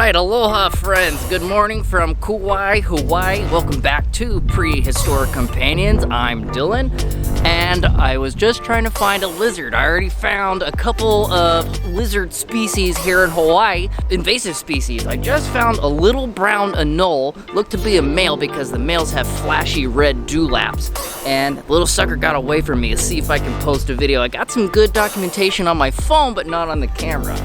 Alright, aloha friends. Good morning from Kauai, Hawaii. Welcome back to Prehistoric Companions. I'm Dylan, and I was just trying to find a lizard. I already found a couple of lizard species here in Hawaii, invasive species. I just found a little brown anole, looked to be a male because the males have flashy red dewlaps. And the little sucker got away from me. Let's see if I can post a video. I got some good documentation on my phone, but not on the camera.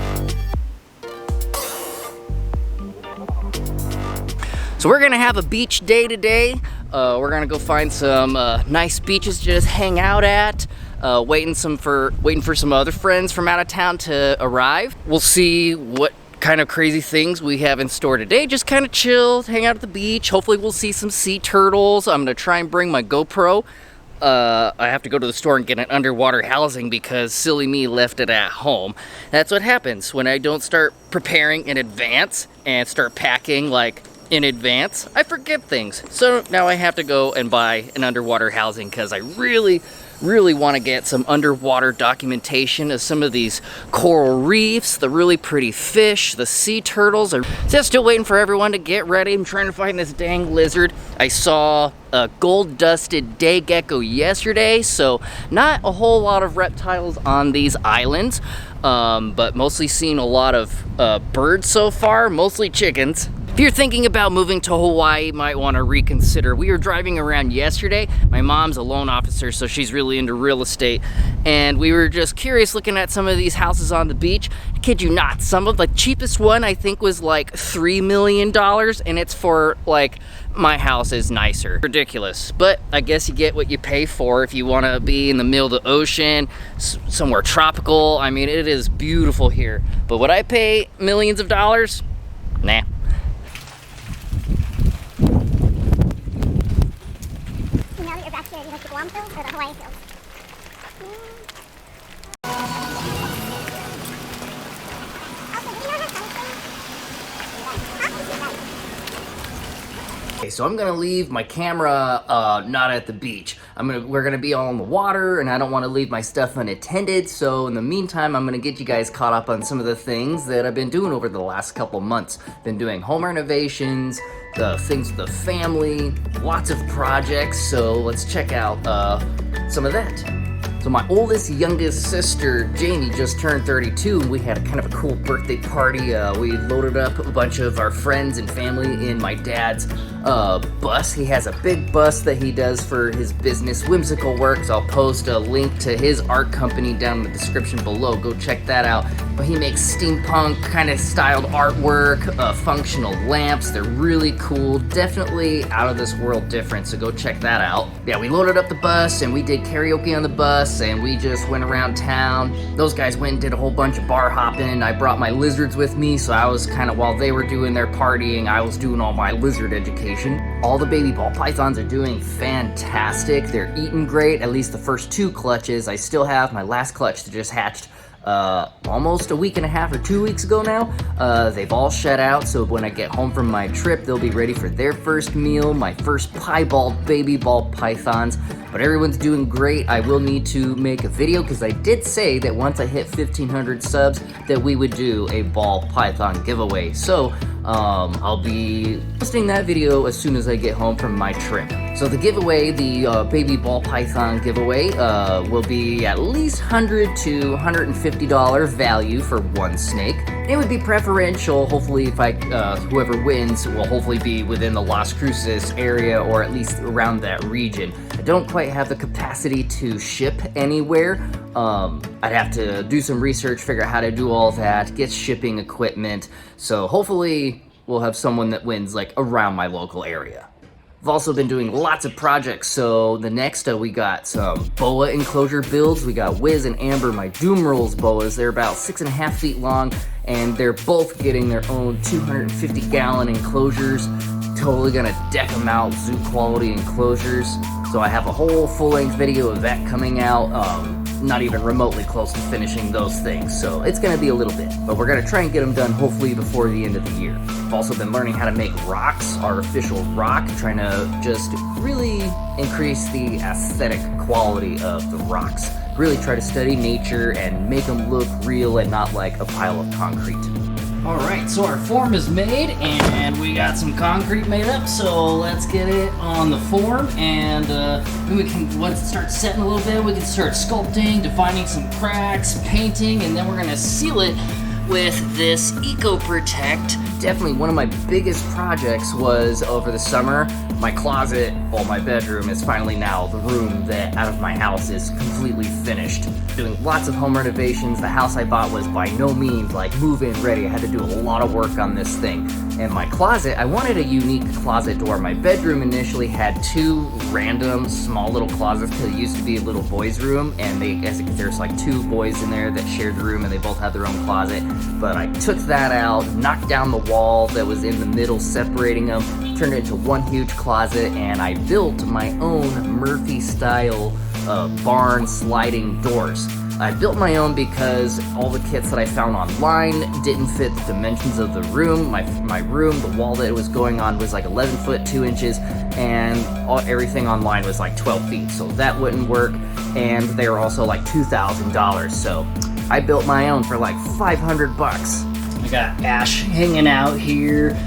So we're gonna have a beach day today. We're gonna go find some nice beaches to just hang out at. Waiting for some other friends from out of town to arrive. We'll see what kind of crazy things we have in store today. Just kind of chill, hang out at the beach. Hopefully we'll see some sea turtles. I'm gonna try and bring my GoPro. I have to go to the store and get an underwater housing because silly me left it at home. That's what happens when I don't start preparing in advance and start packing like in advance. I forget things. So now I have to go and buy an underwater housing because I really want to get some underwater documentation of some of these coral reefs, the really pretty fish, the sea turtles. I'm just still waiting for everyone to get ready. I'm trying to find this dang lizard. I saw a gold-dusted day gecko yesterday, so not a whole lot of reptiles on these islands, but mostly seen a lot of birds so far, mostly chickens. If you're thinking about moving to Hawaii, you might want to reconsider. We were driving around yesterday. My mom's a loan officer, so she's really into real estate. And we were just curious looking at some of these houses on the beach. I kid you not, some of the cheapest one I think was like $3 million, and it's for like, my house is nicer. Ridiculous. But I guess you get what you pay for if you want to be in the middle of the ocean, somewhere tropical. I mean, it is beautiful here. But would I pay millions of dollars? Nah. Or the Hawaii Hills. Okay, so I'm gonna leave my camera not at the beach. We're gonna be all in the water, and I don't want to leave my stuff unattended. So in the meantime, I'm gonna get you guys caught up on some of the things that I've been doing over the last couple months. Been doing home renovations, the things with the family, lots of projects. So let's check out some of that. So my youngest sister, Jamie, just turned 32, and we had a kind of a cool birthday party. We loaded up a bunch of our friends and family in my dad's bus. He has a big bus that he does for his business, Whimsical-Werks. I'll post a link to his art company down in the description below. Go check that out. But he makes steampunk kind of styled artwork, functional lamps. They're really cool, definitely out of this world different, so go check that out. Yeah, we loaded up the bus and we did karaoke on the bus, and we just went around town. Those guys went and did a whole bunch of bar hopping. I brought my lizards with me, so I was kind of, while they were doing their partying, I was doing all my lizard education. All the baby ball pythons are doing fantastic. They're eating great, at least the first 2 clutches. I still have my last clutch that just hatched almost a week and a half or 2 weeks ago now. They've all shed out, so when I get home from my trip, they'll be ready for their first meal, my first piebald baby ball pythons. But everyone's doing great. I will need to make a video because I did say that once I hit 1,500 subs that we would do a ball python giveaway. So I'll be posting that video as soon as I get home from my trip. So the giveaway, the baby ball python giveaway, will be at least $100 to $150 value for one snake. It would be preferential. Hopefully, if whoever wins will hopefully be within the Las Cruces area or at least around that region. I don't quite have the capacity to ship anywhere. I'd have to do some research, figure out how to do all that, get shipping equipment. So hopefully we'll have someone that wins like around my local area. I've also been doing lots of projects. So the next we got some boa enclosure builds. We got Wiz and Amber, my Doom Rolls boas. They're about 6.5 feet long, and they're both getting their own 250-gallon enclosures. Totally gonna deck them out, zoo quality enclosures. So I have a whole full-length video of that coming out. Not even remotely close to finishing those things, so it's gonna be a little bit, but we're gonna try and get them done hopefully before the end of the year. I've also been learning how to make rocks, artificial rock, trying to just really increase the aesthetic quality of the rocks. Really try to study nature and make them look real and not like a pile of concrete. All right, so our form is made and we got some concrete made up, so let's get it on the form, and then we can, once it starts setting a little bit, we can start sculpting, defining some cracks, painting, and then we're gonna seal it with this Eco Protect. Definitely one of my biggest projects was over the summer. My closet, well, my bedroom is finally now the room that out of my house is completely finished. Doing lots of home renovations. The house I bought was by no means like move-in ready. I had to do a lot of work on this thing. And my closet, I wanted a unique closet door. My bedroom initially had two random small little closets because it used to be a little boys' room, and there's like two boys in there that shared the room and they both had their own closet. But I took that out, knocked down the wall that was in the middle separating them, turned it into one huge closet, and I built my own Murphy-style barn sliding doors. I built my own because all the kits that I found online didn't fit the dimensions of the room. My room, the wall that it was going on was like 11 foot 2 inches, and everything online was like 12 feet, so that wouldn't work, and they were also like $2,000, so I built my own for like 500 bucks. I got Ash hanging out here,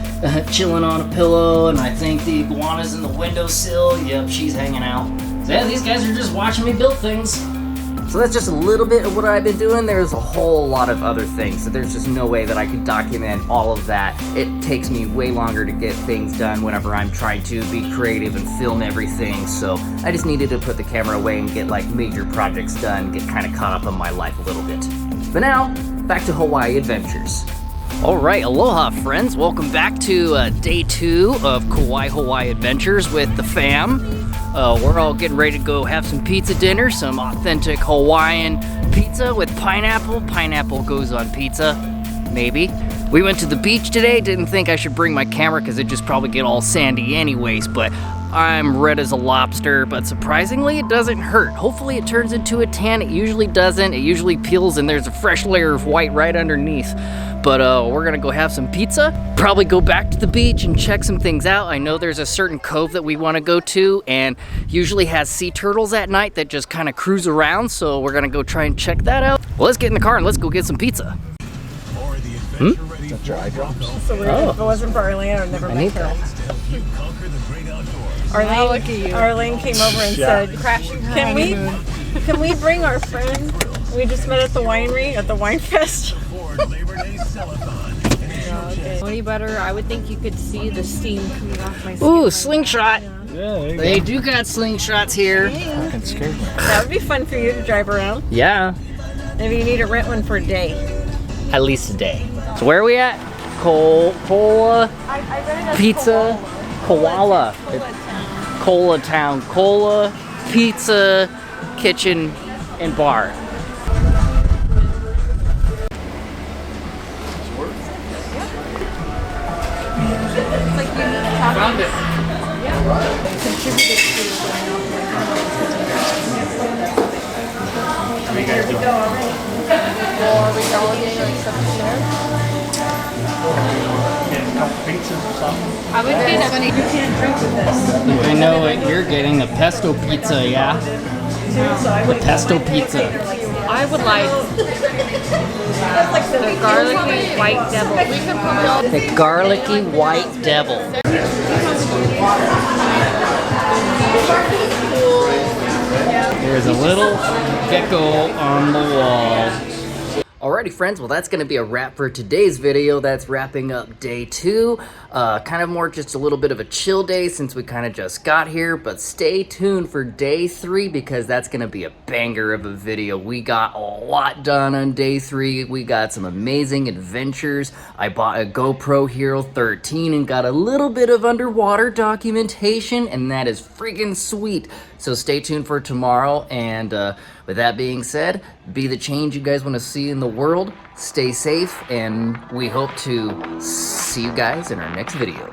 chilling on a pillow, and I think the iguana's in the windowsill. Yep, she's hanging out. So yeah, these guys are just watching me build things. So that's just a little bit of what I've been doing. There's a whole lot of other things, so there's just no way that I could document all of that. It takes me way longer to get things done whenever I'm trying to be creative and film everything, so I just needed to put the camera away and get like major projects done, get kind of caught up on my life a little bit. But now, back to Hawaii adventures. All right, aloha friends. Welcome back to day 2 of Kauai Hawaii adventures with the fam. We're all getting ready to go have some pizza dinner, some authentic Hawaiian pizza with pineapple. Pineapple goes on pizza, maybe. We went to the beach today. Didn't think I should bring my camera because it'd just probably get all sandy anyways, but I'm red as a lobster, but surprisingly it doesn't hurt. Hopefully it turns into a tan. It usually doesn't. It usually peels and there's a fresh layer of white right underneath. But we're gonna go have some pizza, probably go back to the beach and check some things out. I know there's a certain cove that we wanna go to and usually has sea turtles at night that just kind of cruise around, so we're gonna go try and check that out. Well, let's get in the car and let's go get some pizza. That's your eye drops. So weird. If it wasn't for Arlene, I would never met Carol. Arlene came over and said, can we bring our friend? We just met at the winery, at the wine fest. Honey butter, I would think you could see the steam coming off my skin. Ooh, slingshot. Yeah, They do got slingshots here. fucking scared me. That would be fun for you to drive around. Yeah, Maybe you need to rent one for a day. at least a day. So where are we at? Cola Pizza Koala. Cola Town. Cola Pizza Kitchen and Bar. Found it. How are you guys doing? Are we all getting like stuff to share? Getting a couple pizzas or something. I would get funny. You can't drink with this. I know what you're getting, the pesto pizza, yeah? The pesto pizza. I would like the garlicky white devil. The garlicky white devil. There's a little gecko on the wall. Alrighty friends, well that's going to be a wrap for today's video. That's wrapping up day 2. Kind of more just a little bit of a chill day since we kind of just got here, but stay tuned for day 3 because that's going to be a banger of a video. We got a lot done on day 3. We got some amazing adventures. I bought a GoPro Hero 13 and got a little bit of underwater documentation, and that is freaking sweet. So stay tuned for tomorrow, and with that being said, be the change you guys want to see in the world. Stay safe, and we hope to see you guys in our next video.